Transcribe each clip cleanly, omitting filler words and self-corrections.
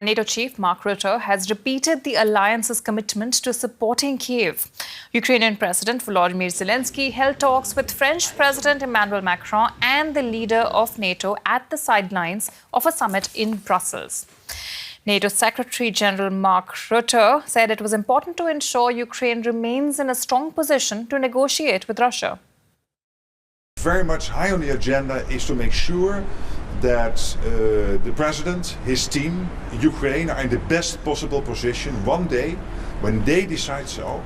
NATO chief Mark Rutte has repeated the alliance's commitment to supporting Kyiv. Ukrainian President Volodymyr Zelensky held talks with French President Emmanuel Macron and the leader of NATO at the sidelines of a summit in Brussels. NATO Secretary General Mark Rutte said it was important to ensure Ukraine remains in a strong position to negotiate with Russia. Very much high on the agenda is to make sure that the President, his team, Ukraine are in the best possible position one day, when they decide so,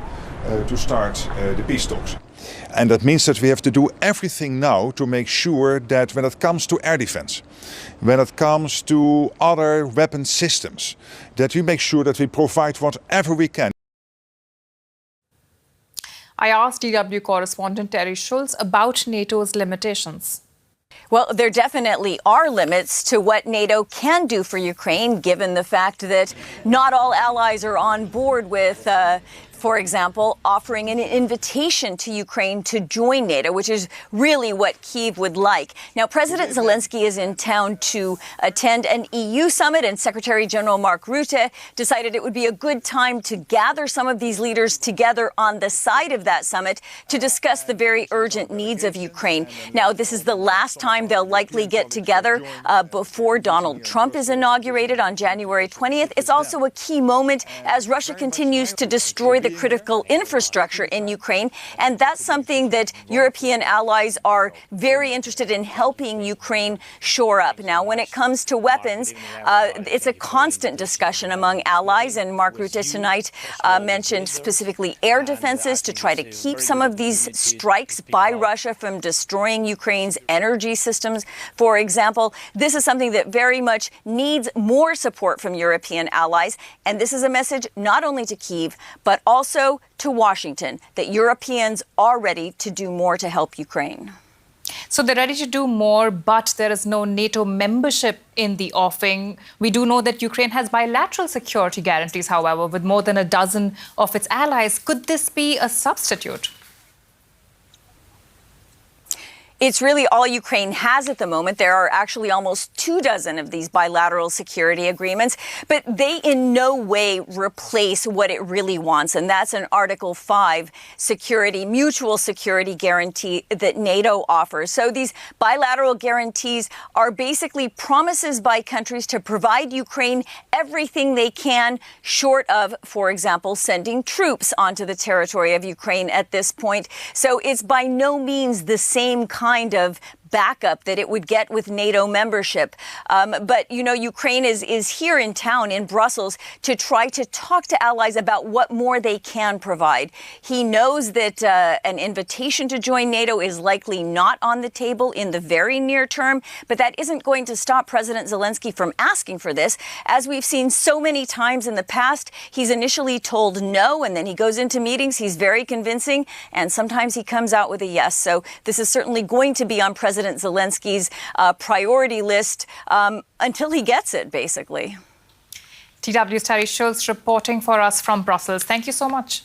to start the peace talks. And that means that we have to do everything now to make sure that when it comes to air defense, when it comes to other weapon systems, that we make sure that we provide whatever we can. I asked DW correspondent Teri Schultz about NATO's limitations. Well, there definitely are limits to what NATO can do for Ukraine, given the fact that not all allies are on board with, for example, offering an invitation to Ukraine to join NATO, which is really what Kyiv would like. Now, President Zelensky is in town to attend an EU summit, and Secretary General Mark Rutte decided it would be a good time to gather some of these leaders together on the side of that summit to discuss the very urgent needs of Ukraine. Now, this is the last time they'll likely get together before Donald Trump is inaugurated on January 20th. It's also a key moment as Russia continues to destroy the critical infrastructure in Ukraine. And that's something that European allies are very interested in helping Ukraine shore up. Now, when it comes to weapons, it's a constant discussion among allies. And Mark Rutte tonight mentioned specifically air defenses to try to keep some of these strikes by Russia from destroying Ukraine's energy systems. For example, this is something that very much needs more support from European allies. And this is a message not only to Kyiv, but also to Washington, that Europeans are ready to do more to help Ukraine. So they're ready to do more, but there is no NATO membership in the offing. We do know that Ukraine has bilateral security guarantees, however, with more than a dozen of its allies. Could this be a substitute? It's really all Ukraine has at the moment. There are actually almost 24 of these bilateral security agreements, but they in no way replace what it really wants. And that's an Article 5 security, mutual security guarantee that NATO offers. So these bilateral guarantees are basically promises by countries to provide Ukraine everything they can, short of, for example, sending troops onto the territory of Ukraine at this point. So it's by no means the same kind of backup that it would get with NATO membership. But, you know, Ukraine is here in town in Brussels to try to talk to allies about what more they can provide. He knows that an invitation to join NATO is likely not on the table in the very near term, but that isn't going to stop President Zelensky from asking for this. As we've seen so many times in the past, he's initially told no, and then he goes into meetings. He's very convincing, and sometimes he comes out with a yes. So this is certainly going to be on President Zelensky's priority list until he gets it, basically. DW's Teri Schultz reporting for us from Brussels. Thank you so much.